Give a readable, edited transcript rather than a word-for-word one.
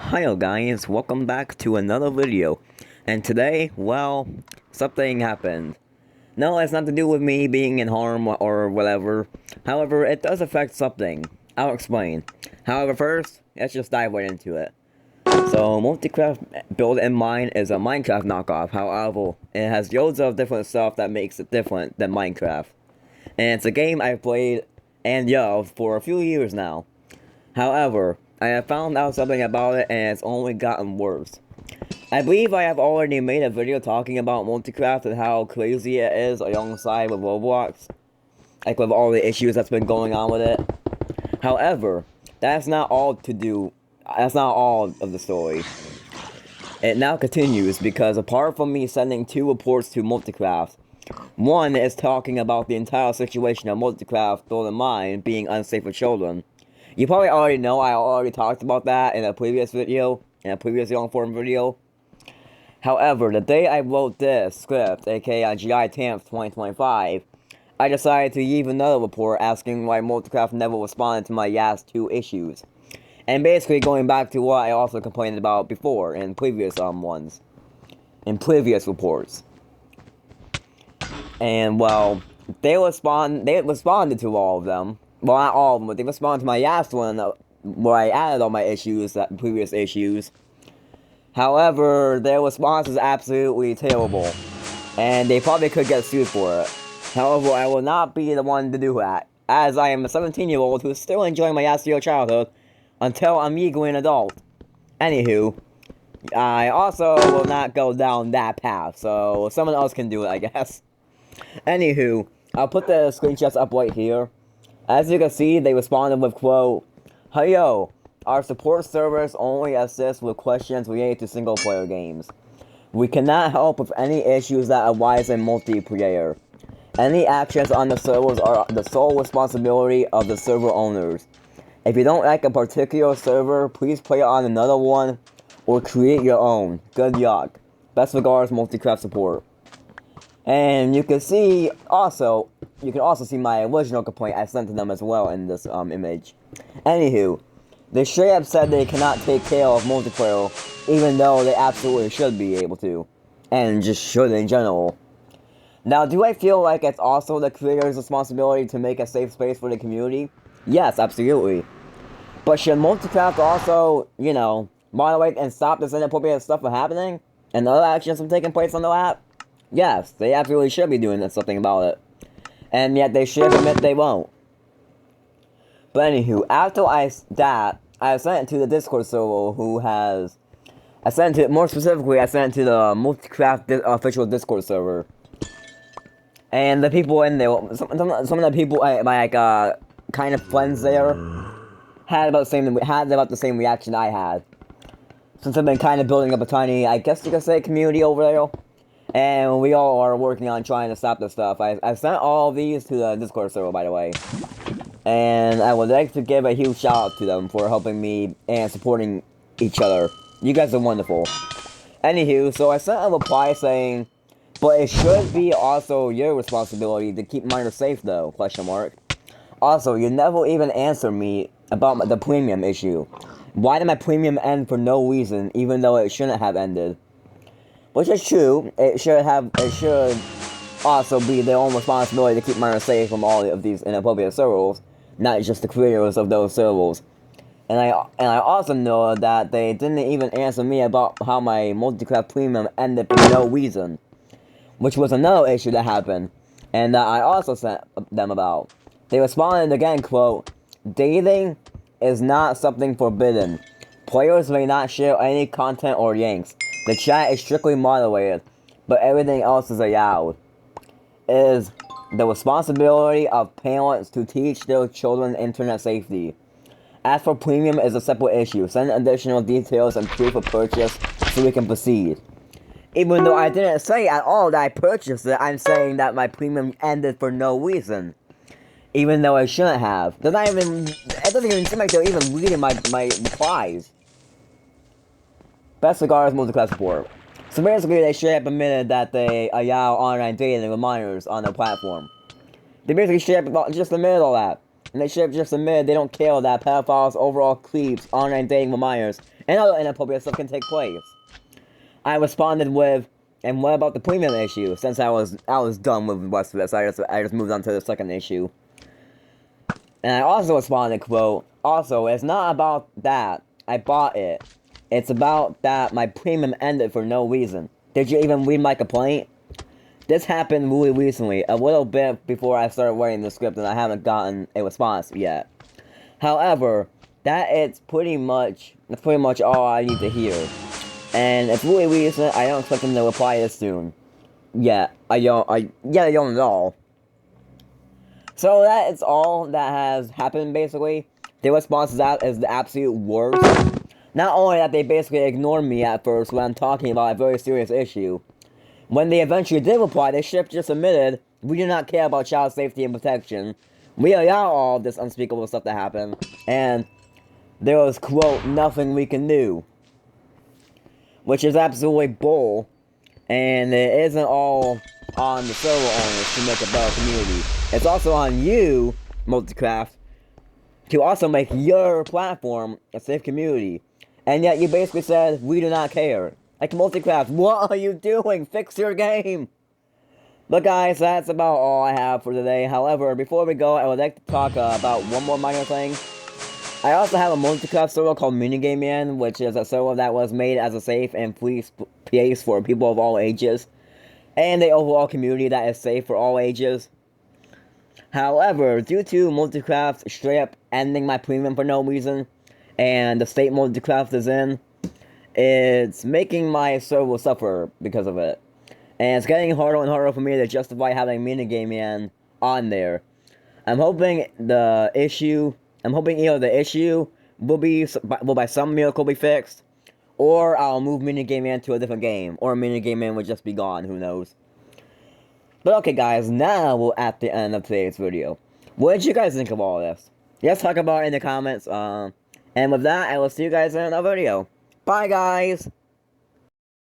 Hiyo guys, welcome back to another video. And today, well, something happened. No, it's not to do with me being in harm or whatever. However, it does affect something. I'll explain. However, first, let's just dive right into it. So, Multicraft Build in Mine is a Minecraft knockoff. However, it has loads of different stuff that makes it different than Minecraft. And it's a game I've played and loved for a few years now. However, I have found out something about it and it's only gotten worse. I believe I have already made a video talking about Multicraft and how crazy it is alongside with Roblox. Like with all the issues that's been going on with it. However, that's not all of the story. It now continues because apart from me sending 2 reports to Multicraft, one is talking about the entire situation of Multicraft Build in Mine being unsafe for children. You probably already know I already talked about that in a previous video, in a previous long form video. However, the day I wrote this script, aka on July 10th, 2025, I decided to leave another report asking why Multicraft never responded to my last 2 issues. And basically going back to what I also complained about before in previous in previous reports. And well, they responded to all of them. Well, not all of them, but they responded to my last one where I added all my issues, previous issues. However, their response is absolutely terrible, and they probably could get sued for it. However, I will not be the one to do that, as I am a 17-year-old who is still enjoying my last year of childhood until I'm legally an adult. Anywho, I also will not go down that path, so someone else can do it, I guess. Anywho, I'll put the screenshots up right here. As you can see, they responded with, quote, "Hey yo, our support service only assists with questions related to single-player games. We cannot help with any issues that arise in multiplayer. Any actions on the servers are the sole responsibility of the server owners. If you don't like a particular server, please play it on another one or create your own. Good luck. Best regards, Multicraft support." And you can also see my original complaint I sent to them as well in this image. Anywho, they straight up said they cannot take care of multiplayer, even though they absolutely should be able to, and just should in general. Now, do I feel like it's also the creator's responsibility to make a safe space for the community? Yes, absolutely. But should Multicraft also, moderate and stop this inappropriate stuff from happening, and other actions from taking place on the app? Yes, they absolutely should be doing something about it. And yet they should admit they won't. But anywho, after I sent it to the Discord server more specifically, I sent it to the Multicraft official Discord server. And the people in there, some of the people, my kind of friends there, had about the same reaction I had. Since I've been kind of building up a tiny, I guess you could say, community over there. And we all are working on trying to stop this stuff. I sent all of these to the Discord server, by the way. And I would like to give a huge shout out to them for helping me and supporting each other. You guys are wonderful. Anywho, so I sent a reply saying, "But it should be also your responsibility to keep minors safe though, question mark. Also, you never even answered me about the premium issue. Why did my premium end for no reason, even though it shouldn't have ended?" Which is true. It should also be their own responsibility to keep minors safe from all of these inappropriate servers, not just the creators of those servers. And I also know that they didn't even answer me about how my Multicraft premium ended for no reason, which was another issue that happened, and that I also sent them about. They responded again, quote, "Dating is not something forbidden. Players may not share any content or links. The chat is strictly moderated, but everything else is allowed. It is the responsibility of parents to teach their children internet safety. As for premium is a separate issue. Send additional details and proof of purchase so we can proceed." Even though I didn't say at all that I purchased it, I'm saying that my premium ended for no reason. Even though I shouldn't have. It doesn't even seem like they're even reading my replies. Best regards, Multiclass support. So basically, they straight up admitted that they allow online dating with minors on their platform. They basically straight up just admitted all that. And they straight up just admitted they don't care that pedophiles overall creeps online dating with minors and other inappropriate stuff can take place. I responded with, and what about the premium issue? Since I was done with the rest of this, I just moved on to the second issue. And I also responded, quote, also, it's not about that. I bought it. It's about that my premium ended for no reason. Did you even read my complaint? This happened really recently, a little bit before I started writing the script, and I haven't gotten a response yet. However, that's pretty much all I need to hear. And it's really recent. I don't expect them to reply this soon. Yeah, I don't at all. So that is all that has happened, basically. The response is the absolute worst. Not only that they basically ignored me at first when I'm talking about a very serious issue. When they eventually did reply, the ship just admitted, we do not care about child safety and protection. We allow all of this unspeakable stuff to happen. And there was, quote, nothing we can do. Which is absolutely bull. And it isn't all on the server owners to make a better community. It's also on you, Multicraft, to also make your platform a safe community. And yet you basically said, we do not care. Like, Multicraft, what are you doing? Fix your game! But guys, that's about all I have for today. However, before we go, I would like to talk about one more minor thing. I also have a Multicraft server called Minigame Man, which is a server that was made as a safe and free place for people of all ages. And the overall community that is safe for all ages. However, due to Multicraft straight up ending my premium for no reason, and the state Multicraft is in, it's making my server suffer because of it. And it's getting harder and harder for me to justify having Minigame Man on there. I'm hoping either the issue will by some miracle be fixed, or I'll move Minigame Man to a different game, or Minigame Man would just be gone, who knows. But okay guys, now we're at the end of today's video. What did you guys think of all this? Let's talk about it in the comments, and with that, I will see you guys in another video. Bye guys!